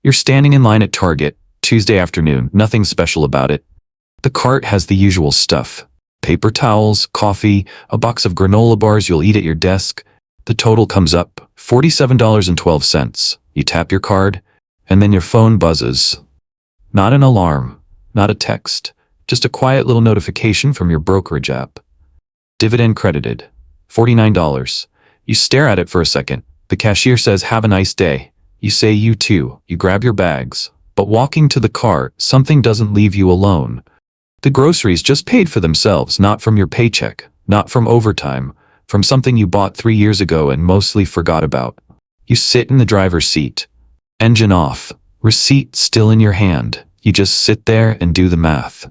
You're standing in line at Target, Tuesday afternoon, nothing special about it. The cart has the usual stuff. Paper towels, coffee, a box of granola bars you'll eat at your desk. The total comes up, $47.12. You tap your card, and then your phone buzzes. Not an alarm, not a text, just a quiet little notification from your brokerage app. Dividend credited. $49. You stare at it for a second. The cashier says, "Have a nice day." You say, "You too." You grab your bags. But walking to the cart, something doesn't leave you alone. The groceries just paid for themselves, not from your paycheck, not from overtime, from something you bought 3 years ago and mostly forgot about. You sit in the driver's seat. Engine off. Receipt still in your hand. You just sit there and do the math.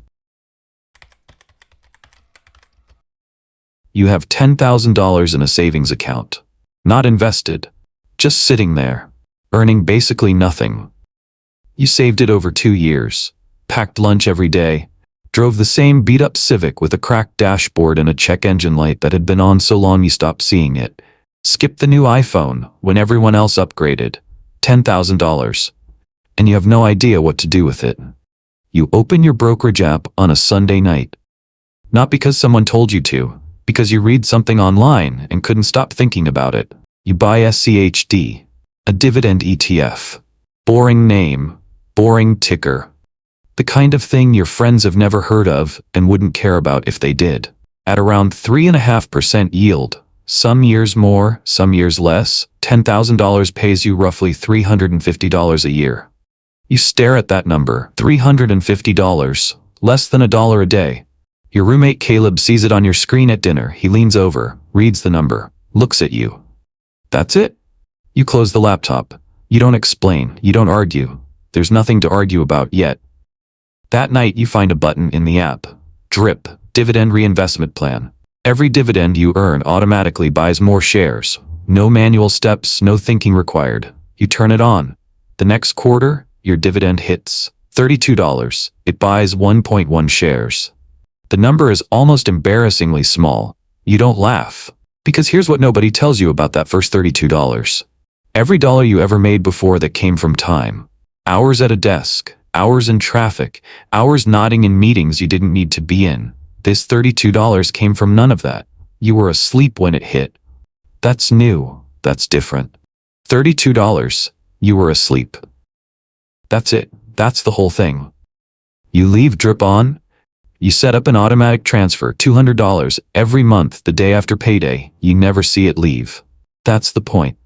You have $10,000 in a savings account. Not invested. Just sitting there. Earning basically nothing. You saved it over 2 years. Packed lunch every day. Drove the same beat-up Civic with a cracked dashboard and a check engine light that had been on so long you stopped seeing it. Skipped the new iPhone when everyone else upgraded. $10,000. And you have no idea what to do with it. You open your brokerage app on a Sunday night. Not because someone told you to, because you read something online and couldn't stop thinking about it. You buy SCHD, a dividend ETF. Boring name, boring ticker. The kind of thing your friends have never heard of and wouldn't care about if they did. At around 3.5% yield, some years more, some years less, $10,000 pays you roughly $350 a year. You stare at that number, $350, less than $1 a day. Your roommate Caleb sees it on your screen at dinner. He leans over, reads the number, looks at you. That's it? You close the laptop. You don't explain, you don't argue. There's nothing to argue about yet. That night you find a button in the app. DRIP, Dividend Reinvestment Plan. Every dividend you earn automatically buys more shares. No manual steps, no thinking required. You turn it on. The next quarter, your dividend hits. $32. It buys 1.1 shares. The number is almost embarrassingly small. You don't laugh. Because here's what nobody tells you about that first $32. Every dollar you ever made before that came from time. Hours at a desk, hours in traffic, hours nodding in meetings you didn't need to be in. This $32 came from none of that. You were asleep when it hit. That's new. That's different. $32. You were asleep. That's it. That's the whole thing. You leave DRIP on. You set up an automatic transfer, $200 every month the day after payday. You never see it leave. That's the point.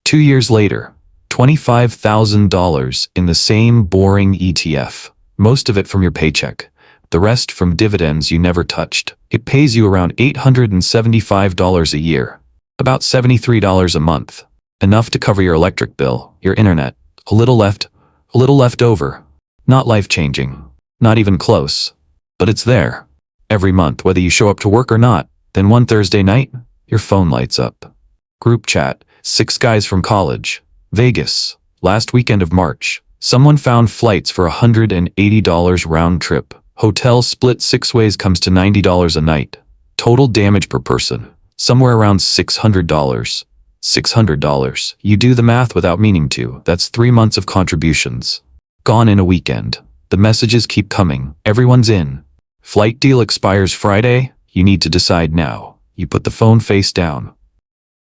2 years later, $25,000 in the same boring ETF. Most of it from your paycheck. The rest from dividends you never touched. It pays you around $875 a year. About $73 a month. Enough to cover your electric bill, your internet. A little left over. Not life-changing. Not even close. But it's there. Every month, whether you show up to work or not. Then one Thursday night, your phone lights up. Group chat. 6 guys from college. Vegas. Last weekend of March. Someone found flights for $180 round trip. Hotel split 6 ways comes to $90 a night. Total damage per person. Somewhere around $600. $600. You do the math without meaning to. That's 3 months of contributions. Gone in a weekend. The messages keep coming. Everyone's in. Flight deal expires Friday. You need to decide now. You put the phone face down.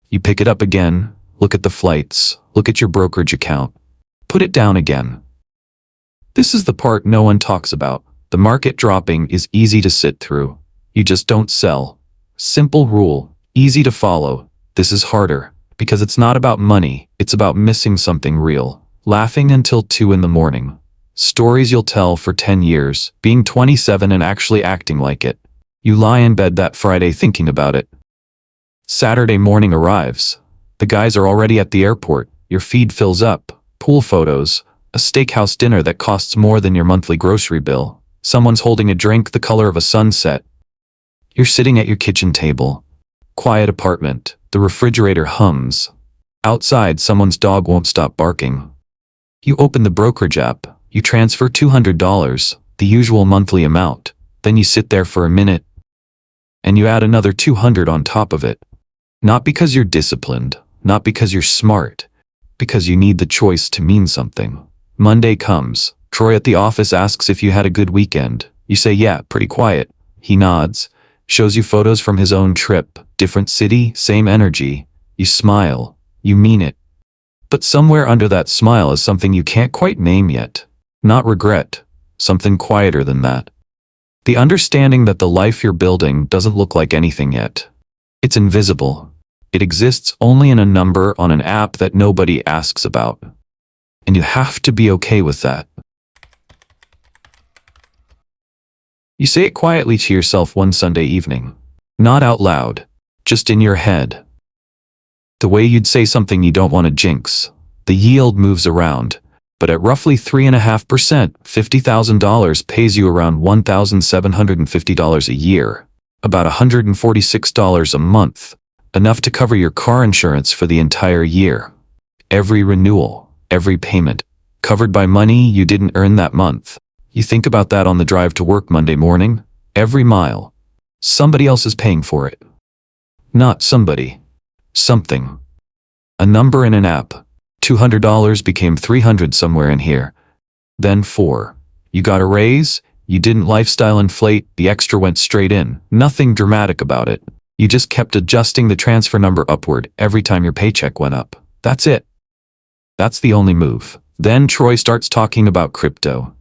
You pick it up again. Look at the flights. Look at your brokerage account. Put it down again. This is the part no one talks about. The market dropping is easy to sit through. You just don't sell. Simple rule. Easy to follow. This is harder. Because it's not about money. It's about missing something real. Laughing until 2 in the morning. Stories you'll tell for 10 years. Being 27 and actually acting like it. You lie in bed that Friday thinking about it. Saturday morning arrives. The guys are already at the airport. Your feed fills up. Pool photos. A steakhouse dinner that costs more than your monthly grocery bill. Someone's holding a drink the color of a sunset. You're sitting at your kitchen table. Quiet apartment. The refrigerator hums. Outside, someone's dog won't stop barking. You open the brokerage app. You transfer $200, the usual monthly amount. Then you sit there for a minute. And you add another $200 on top of it. Not because you're disciplined. Not because you're smart. Because you need the choice to mean something. Monday comes. Troy at the office asks if you had a good weekend. You say, yeah, pretty quiet. He nods, shows you photos from his own trip. Different city, same energy. You smile. You mean it. But somewhere under that smile is something you can't quite name yet. Not regret. Something quieter than that. The understanding that the life you're building doesn't look like anything yet. It's invisible. It exists only in a number on an app that nobody asks about. And you have to be okay with that. You say it quietly to yourself one Sunday evening. Not out loud, just in your head. The way you'd say something you don't want to jinx. The yield moves around, but at roughly 3.5%, $50,000 pays you around $1,750 a year, about $146 a month, enough to cover your car insurance for the entire year. Every renewal, every payment, covered by money you didn't earn that month. You think about that on the drive to work Monday morning. Every mile. Somebody else is paying for it. Not somebody. Something. A number in an app. $200 became $300 somewhere in here. Then $4. You got a raise, you didn't lifestyle inflate, the extra went straight in. Nothing dramatic about it. You just kept adjusting the transfer number upward every time your paycheck went up. That's it. That's the only move. Then Troy starts talking about crypto.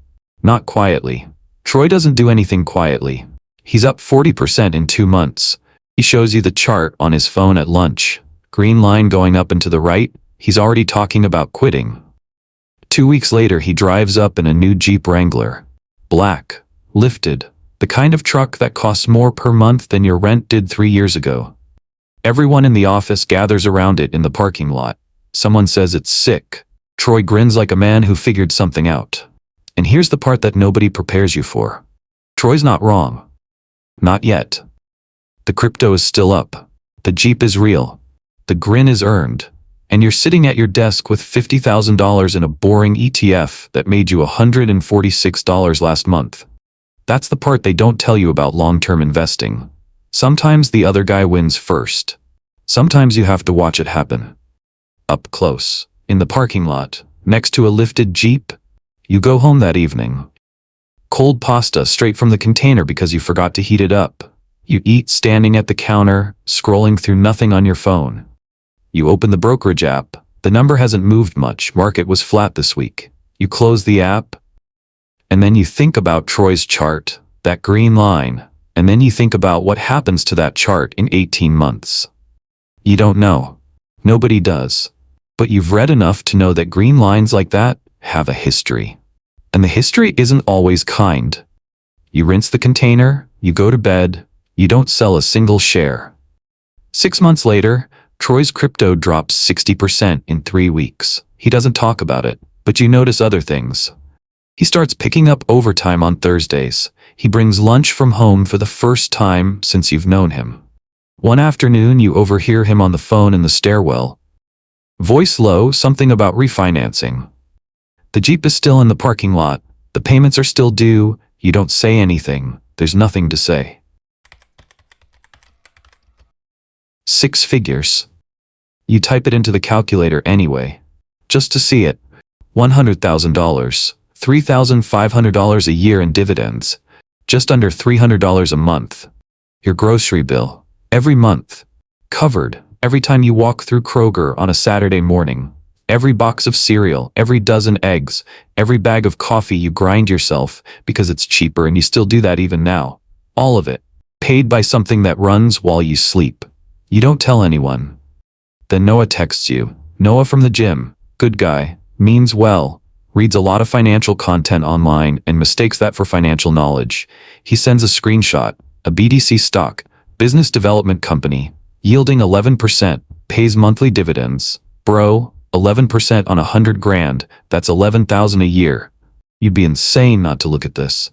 Not quietly. Troy doesn't do anything quietly. He's up 40% in 2 months. He shows you the chart on his phone at lunch. Green line going up and to the right. He's already talking about quitting. 2 weeks later, he drives up in a new Jeep Wrangler. Black. Lifted. The kind of truck that costs more per month than your rent did 3 years ago. Everyone in the office gathers around it in the parking lot. Someone says it's sick. Troy grins like a man who figured something out. And here's the part that nobody prepares you for. Troy's not wrong. Not yet. The crypto is still up. The Jeep is real. The grin is earned. And you're sitting at your desk with $50,000 in a boring ETF that made you $146 last month. That's the part they don't tell you about long-term investing. Sometimes the other guy wins first. Sometimes you have to watch it happen. Up close, in the parking lot, next to a lifted Jeep, you go home that evening. Cold pasta straight from the container because you forgot to heat it up. You eat standing at the counter, scrolling through nothing on your phone. You open the brokerage app. The number hasn't moved much. Market was flat this week. You close the app. And then you think about Troy's chart, that green line. And then you think about what happens to that chart in 18 months. You don't know. Nobody does. But you've read enough to know that green lines like that have a history. And the history isn't always kind. You rinse the container, you go to bed, you don't sell a single share. 6 months later, Troy's crypto drops 60% in 3 weeks. He doesn't talk about it, but you notice other things. He starts picking up overtime on Thursdays. He brings lunch from home for the first time since you've known him. One afternoon, you overhear him on the phone in the stairwell. Voice low, something about refinancing. The Jeep is still in the parking lot. The payments are still due. You don't say anything. There's nothing to say. 6 figures. You type it into the calculator anyway, just to see it. $100,000, $3,500 a year in dividends, just under $300 a month. Your grocery bill, every month, covered every time you walk through Kroger on a Saturday morning. Every box of cereal, every dozen eggs, every bag of coffee you grind yourself because it's cheaper and you still do that even now. All of it, paid by something that runs while you sleep. You don't tell anyone. Then Noah texts you. Noah from the gym, good guy, means well, reads a lot of financial content online and mistakes that for financial knowledge. He sends a screenshot, a BDC stock, business development company, yielding 11%, pays monthly dividends. Bro, 11% on 100 grand, that's 11,000 a year. You'd be insane not to look at this.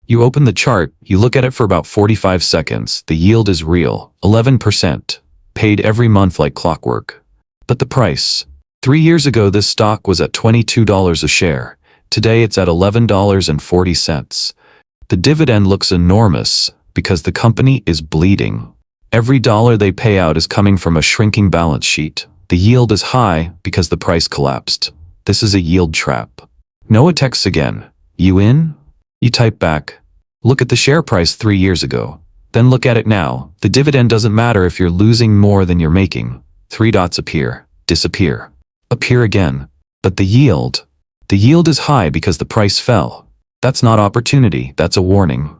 You open the chart, you look at it for about 45 seconds. The yield is real, 11%, paid every month like clockwork. But the price. 3 years ago, this stock was at $22 a share. Today it's at $11.40. The dividend looks enormous because the company is bleeding. Every dollar they pay out is coming from a shrinking balance sheet. The yield is high because the price collapsed. This is a yield trap. Noah texts again. You in? You type back. Look at the share price 3 years ago. Then look at it now. The dividend doesn't matter if you're losing more than you're making. 3 dots appear, disappear, appear again. But the yield is high because the price fell. That's not opportunity, that's a warning.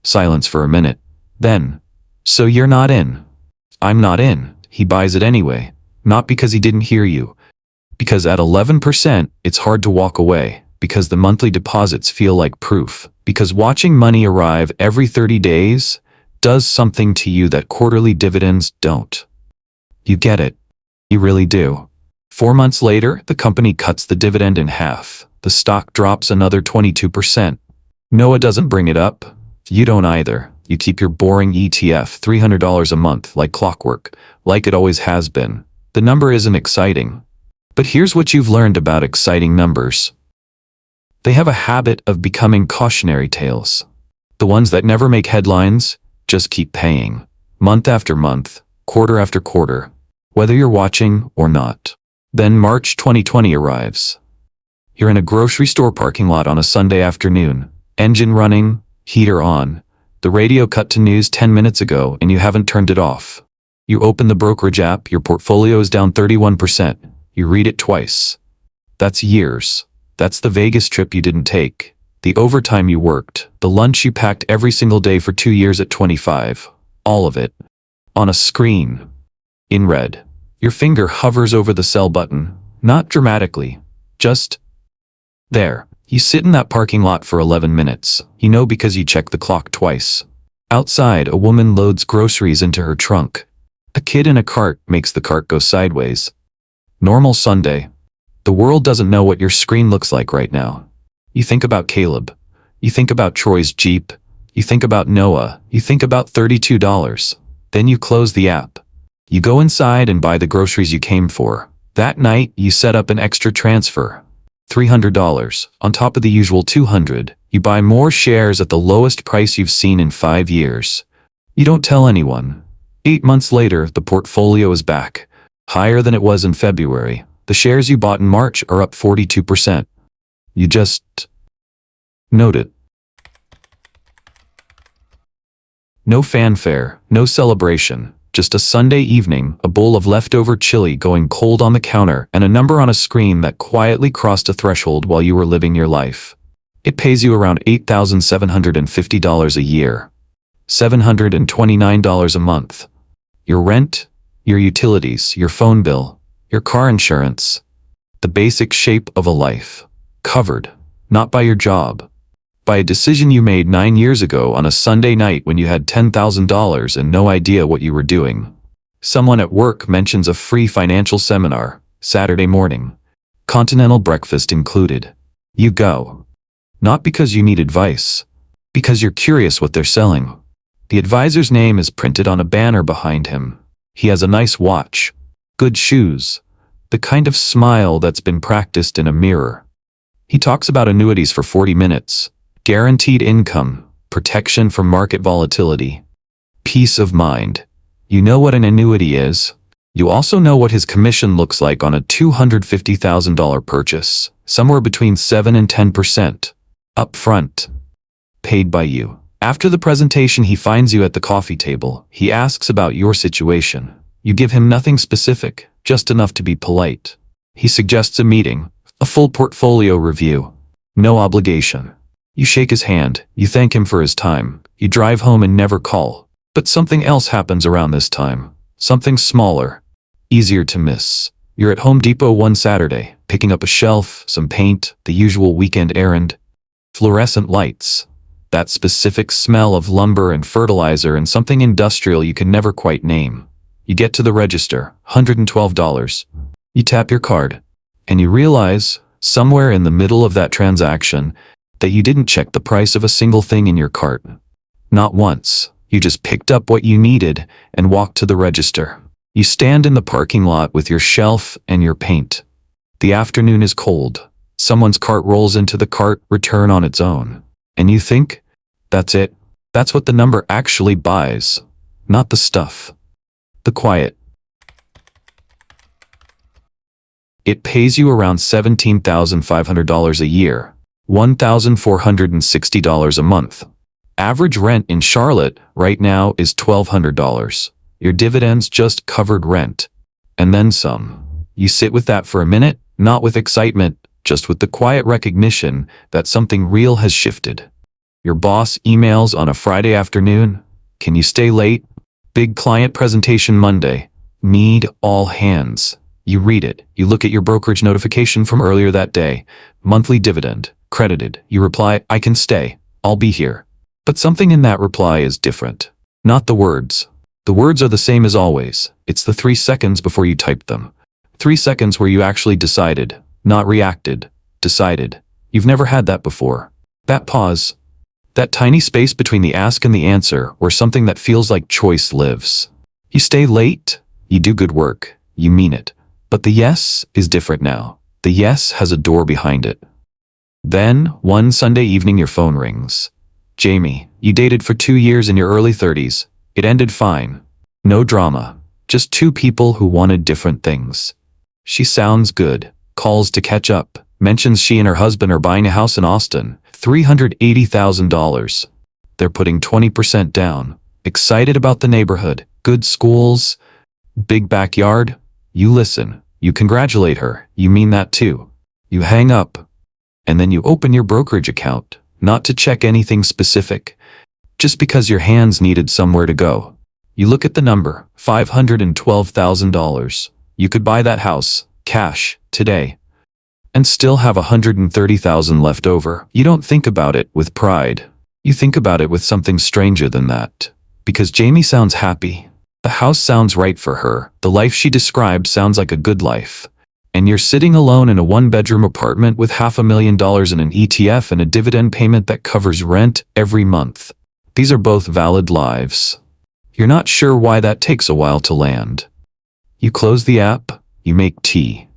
Silence for a minute. Then, so you're not in. I'm not in. He buys it anyway. Not because he didn't hear you. Because at 11%, it's hard to walk away. Because the monthly deposits feel like proof. Because watching money arrive every 30 days does something to you that quarterly dividends don't. You get it. You really do. 4 months later, the company cuts the dividend in half. The stock drops another 22%. Noah doesn't bring it up. You don't either. You keep your boring ETF $300 a month like clockwork, like it always has been. The number isn't exciting. But here's what you've learned about exciting numbers. They have a habit of becoming cautionary tales. The ones that never make headlines just keep paying. Month after month, quarter after quarter, whether you're watching or not. Then March 2020 arrives. You're in a grocery store parking lot on a Sunday afternoon. Engine running, heater on. The radio cut to news 10 minutes ago and you haven't turned it off. You open the brokerage app, your portfolio is down 31%. You read it twice. That's years. That's the Vegas trip you didn't take. The overtime you worked. The lunch you packed every single day for 2 years at 25. All of it. On a screen. In red. Your finger hovers over the sell button. Not dramatically. Just there. You sit in that parking lot for 11 minutes. You know because you checked the clock twice. Outside, a woman loads groceries into her trunk. A kid in a cart makes the cart go sideways. Normal Sunday. The world doesn't know what your screen looks like right now. You think about Caleb. You think about Troy's Jeep. You think about Noah. You think about $32. Then you close the app. You go inside and buy the groceries you came for. That night, you set up an extra transfer. $300. On top of the usual $200, you buy more shares at the lowest price you've seen in 5 years. You don't tell anyone. 8 months later, the portfolio is back. Higher than it was in February. The shares you bought in March are up 42%. You just note it. No fanfare, no celebration. Just a Sunday evening, a bowl of leftover chili going cold on the counter, and a number on a screen that quietly crossed a threshold while you were living your life. It pays you around $8,750 a year. $729 a month. Your rent, your utilities, your phone bill, your car insurance. The basic shape of a life. Covered. Not by your job. By a decision you made 9 years ago on a Sunday night when you had $10,000 and no idea what you were doing. Someone at work mentions a free financial seminar, Saturday morning. Continental breakfast included. You go. Not because you need advice. Because you're curious what they're selling. The advisor's name is printed on a banner behind him. He has a nice watch. Good shoes. The kind of smile that's been practiced in a mirror. He talks about annuities for 40 minutes. Guaranteed income, protection from market volatility, peace of mind. You know what an annuity is. You also know what his commission looks like on a $250,000 purchase, somewhere between 7 and 10%. Up front. Paid by you. After the presentation, he finds you at the coffee table. He asks about your situation. You give him nothing specific, just enough to be polite. He suggests a meeting, a full portfolio review. No obligation. You shake his hand, you thank him for his time, you drive home and never call. But something else happens around this time. Something smaller. Easier to miss. You're at Home Depot one Saturday, picking up a shelf, some paint, the usual weekend errand. Fluorescent lights. That specific smell of lumber and fertilizer and something industrial you can never quite name. You get to the register, $112. You tap your card. And you realize, somewhere in the middle of that transaction, that you didn't check the price of a single thing in your cart. Not once. You just picked up what you needed and walked to the register. You stand in the parking lot with your shelf and your paint. The afternoon is cold. Someone's cart rolls into the cart, return on its own. And you think, that's it. That's what the number actually buys. Not the stuff. The quiet. It pays you around $17,500 a year, $1,460 a month. Average rent in Charlotte right now is $1,200. Your dividends just covered rent. And then some. You sit with that for a minute, not with excitement, just with the quiet recognition that something real has shifted. Your boss emails on a Friday afternoon. Can you stay late? Big client presentation Monday. Need all hands. You read it. You look at your brokerage notification from earlier that day. Monthly dividend. Credited. You reply, I can stay. I'll be here. But something in that reply is different. Not the words. The words are the same as always. It's the 3 seconds before you typed them. 3 seconds where you actually decided, not reacted. Decided. You've never had that before. That pause. That tiny space between the ask and the answer where something that feels like choice lives. You stay late. You do good work. You mean it. But the yes is different now. The yes has a door behind it. Then, one Sunday evening your phone rings. Jamie, you dated for 2 years in your early 30s. It ended fine. No drama. Just two people who wanted different things. She sounds good. Calls to catch up. Mentions she and her husband are buying a house in Austin. $380,000. They're putting 20% down. Excited about the neighborhood. Good schools. Big backyard. You listen. You congratulate her. You mean that too. You hang up. And then you open your brokerage account. Not to check anything specific. Just because your hands needed somewhere to go. You look at the number. $512,000. You could buy that house. Cash. Today. And still have $130,000 left over. You don't think about it with pride. You think about it with something stranger than that. Because Jamie sounds happy. The house sounds right for her. The life she described sounds like a good life. And you're sitting alone in a one-bedroom apartment with $500,000 in an ETF and a dividend payment that covers rent every month. These are both valid lives. You're not sure why that takes a while to land. You close the app. You make tea.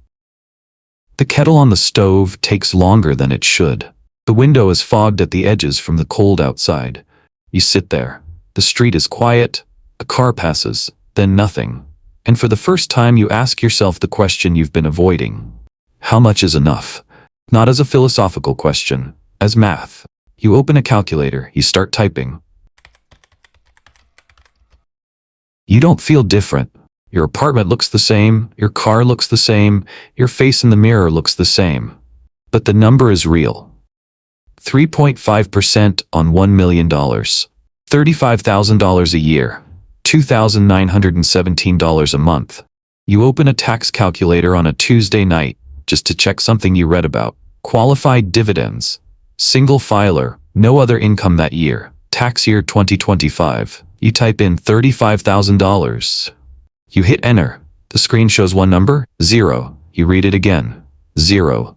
The kettle on the stove takes longer than it should. The window is fogged at the edges from the cold outside. You sit there. The street is quiet. A car passes, then nothing. And for the first time you ask yourself the question you've been avoiding. How much is enough? Not as a philosophical question, as math. You open a calculator, you start typing. You don't feel different. Your apartment looks the same, your car looks the same, your face in the mirror looks the same. But the number is real. 3.5% on $1 million. $35,000 a year. $2,917 a month. You open a tax calculator on a Tuesday night just to check something you read about. Qualified dividends. Single filer, no other income that year. Tax year 2025. You type in $35,000. You hit enter. The screen shows one number, 0. You read it again, 0.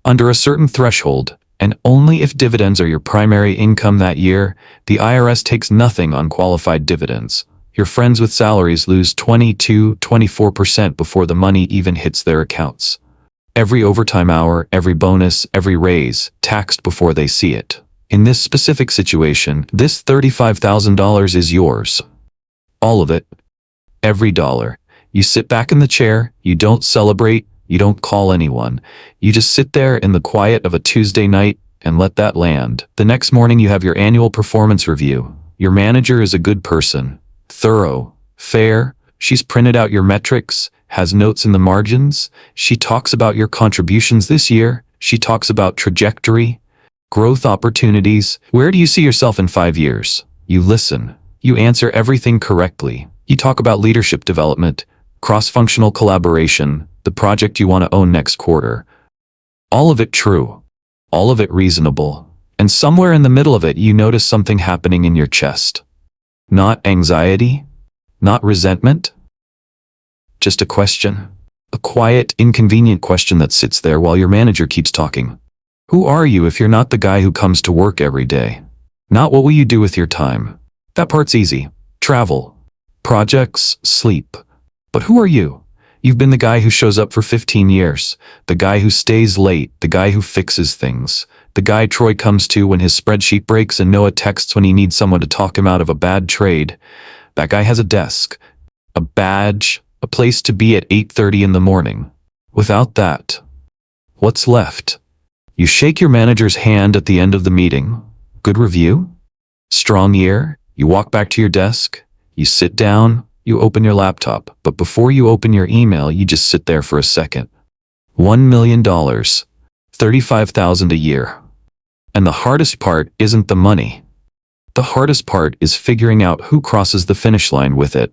Under a certain threshold, and only if dividends are your primary income that year, the IRS takes nothing on qualified dividends. Your friends with salaries lose 22-24% before the money even hits their accounts. Every overtime hour, every bonus, every raise, taxed before they see it. In this specific situation, this $35,000 is yours. All of it. Every dollar. You sit back in the chair, you don't celebrate, you don't call anyone. You just sit there in the quiet of a Tuesday night and let that land. The next morning you have your annual performance review. Your manager is a good person. Thorough. Fair. She's printed out your metrics, has notes in the margins. She talks about your contributions this year. She talks about trajectory, growth opportunities. Where do you see yourself in 5 years? You listen. You answer everything correctly. You talk about leadership development, cross-functional collaboration, the project you want to own next quarter. All of it true. All of it reasonable. And somewhere in the middle of it you notice something happening in your chest. Not anxiety, not resentment. Just a question. A quiet, inconvenient question that sits there while your manager keeps talking. Who are you if you're not the guy who comes to work every day? Not what will you do with your time? That part's easy. Travel. Projects, sleep. But who are you? You've been the guy who shows up for 15 years, the guy who stays late, the guy who fixes things, the guy Troy comes to when his spreadsheet breaks and Noah texts when he needs someone to talk him out of a bad trade. That guy has a desk, a badge, a place to be at 8:30 in the morning. Without that, what's left? You shake your manager's hand at the end of the meeting. Good review? Strong year? You walk back to your desk. You sit down. You open your laptop. But before you open your email, you just sit there for a second. $1 million. $35,000 a year. And the hardest part isn't the money. The hardest part is figuring out who crosses the finish line with it.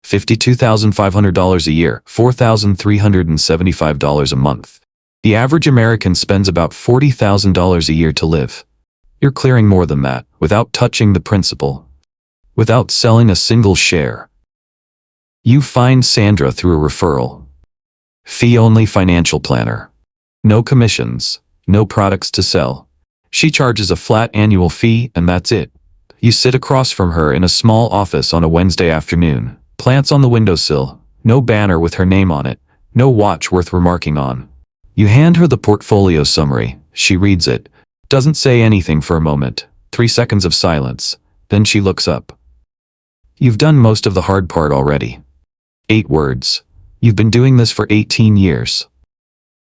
$52,500 a year, $4,375 a month. The average American spends about $40,000 a year to live. You're clearing more than that, without touching the principal. Without selling a single share. You find Sandra through a referral. Fee-only financial planner. No commissions, no products to sell. She charges a flat annual fee and that's it. You sit across from her in a small office on a Wednesday afternoon. Plants on the windowsill, no banner with her name on it, no watch worth remarking on. You hand her the portfolio summary. She reads it. Doesn't say anything for a moment. 3 seconds of silence. Then she looks up. You've done most of the hard part already. 8 words. You've been doing this for 18 years.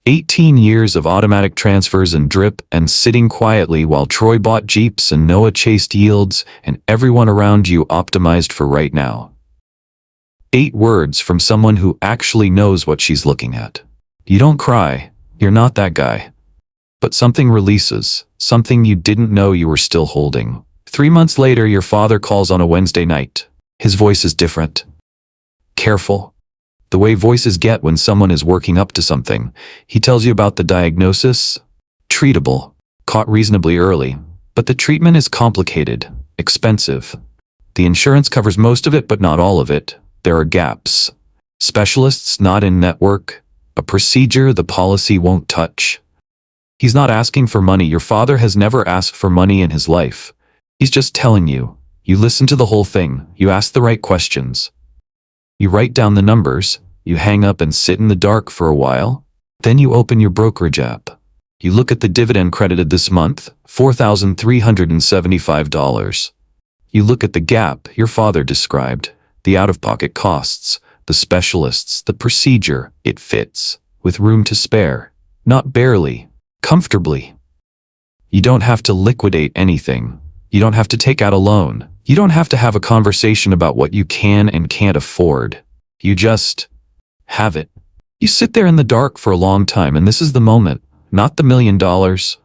18 years of automatic transfers and drip and sitting quietly while Troy bought Jeeps and Noah chased yields and everyone around you optimized for right now. 8 words from someone who actually knows what she's looking at. You don't cry. You're not that guy. But something releases, something you didn't know you were still holding. 3 months later, your father calls on a Wednesday night. His voice is different. Careful. The way voices get when someone is working up to something. He tells you about the diagnosis. Treatable. Caught reasonably early. But the treatment is complicated. Expensive. The insurance covers most of it, but not all of it. There are gaps. Specialists not in network. A procedure the policy won't touch. He's not asking for money. Your father has never asked for money in his life. He's just telling you. You listen to the whole thing. You ask the right questions. You write down the numbers. You hang up and sit in the dark for a while. Then you open your brokerage app. You look at the dividend credited this month, $4,375. You look at the gap your father described. The out-of-pocket costs, the specialists, the procedure, it fits, with room to spare, not barely, comfortably. You don't have to liquidate anything. You don't have to take out a loan. You don't have to have a conversation about what you can and can't afford. You just have it. You sit there in the dark for a long time, and this is the moment. Not the $1 million,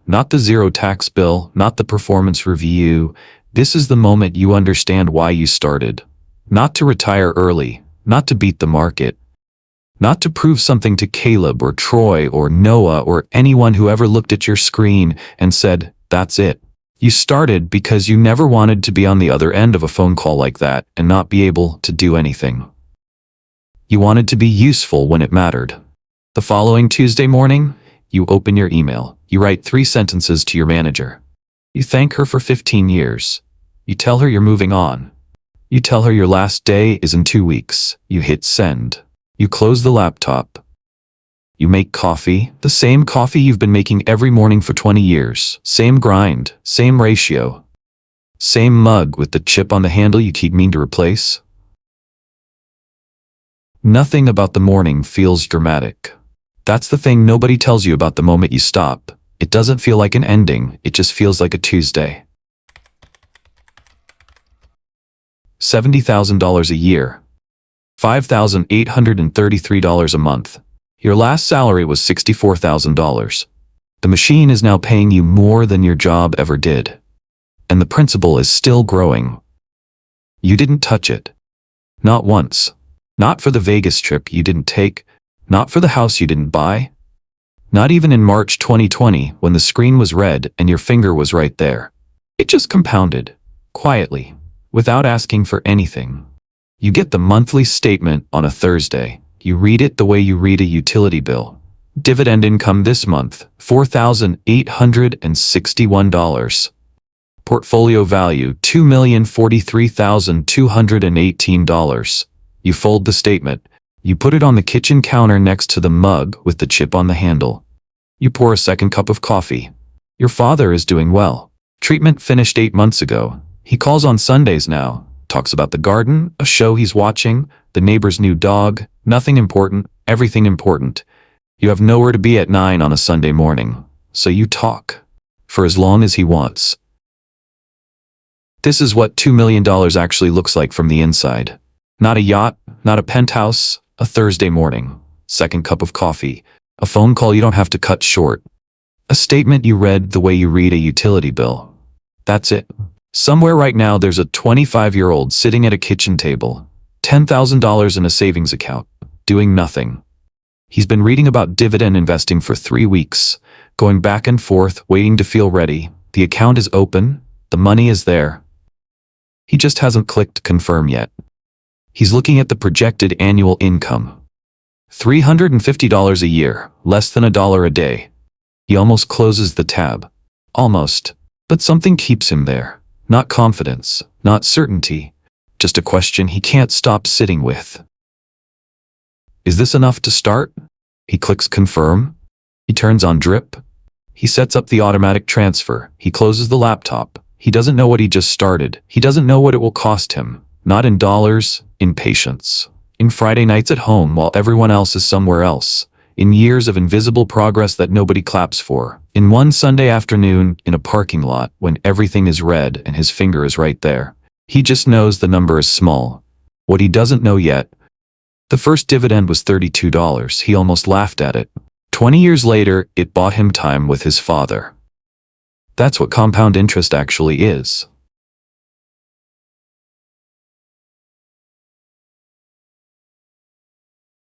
not the zero tax bill, not the performance review. This is the moment you understand why you started. Not to retire early, not to beat the market, not to prove something to Caleb or Troy or Noah or anyone who ever looked at your screen and said, that's it. You started because you never wanted to be on the other end of a phone call like that and not be able to do anything. You wanted to be useful when it mattered. The following Tuesday morning, you open your email. You write 3 sentences to your manager. You thank her for 15 years. You tell her you're moving on. You tell her your last day is in 2 weeks. You hit send. You close the laptop. You make coffee, the same coffee you've been making every morning for 20 years. Same grind, same ratio. Same mug with the chip on the handle you keep meaning to replace. Nothing about the morning feels dramatic. That's the thing nobody tells you about the moment you stop. It doesn't feel like an ending, it just feels like a Tuesday. $70,000 a year. $5,833 a month. Your last salary was $64,000. The machine is now paying you more than your job ever did. And the principal is still growing. You didn't touch it. Not once. Not for the Vegas trip you didn't take. Not for the house you didn't buy. Not even in March 2020 when the screen was red and your finger was right there. It just compounded. Quietly. Without asking for anything. You get the monthly statement on a Thursday. You read it the way you read a utility bill. Dividend income this month, $4,861. Portfolio value, $2,043,218. You fold the statement. You put it on the kitchen counter next to the mug with the chip on the handle. You pour a second cup of coffee. Your father is doing well. Treatment finished 8 months ago. He calls on Sundays now, talks about the garden, a show he's watching, the neighbor's new dog, nothing important, everything important. You have nowhere to be at 9 on a Sunday morning, so you talk. For as long as he wants. This is what $2 million actually looks like from the inside. Not a yacht, not a penthouse, a Thursday morning, second cup of coffee, a phone call you don't have to cut short, a statement you read the way you read a utility bill. That's it. Somewhere right now there's a 25-year-old sitting at a kitchen table, $10,000 in a savings account, doing nothing. He's been reading about dividend investing for 3 weeks, going back and forth, waiting to feel ready. The account is open, the money is there. He just hasn't clicked confirm yet. He's looking at the projected annual income. $350 a year, less than $1 a day. He almost closes the tab. Almost. But something keeps him there. Not confidence, not certainty. Just a question he can't stop sitting with. Is this enough to start? He clicks confirm. He turns on drip. He sets up the automatic transfer. He closes the laptop. He doesn't know what he just started. He doesn't know what it will cost him. Not in dollars, in patience. In Friday nights at home while everyone else is somewhere else. In years of invisible progress that nobody claps for. In one Sunday afternoon in a parking lot when everything is red and his finger is right there. He just knows the number is small. What he doesn't know yet. The first dividend was $32. He almost laughed at it. 20 years later, it bought him time with his father. That's what compound interest actually is.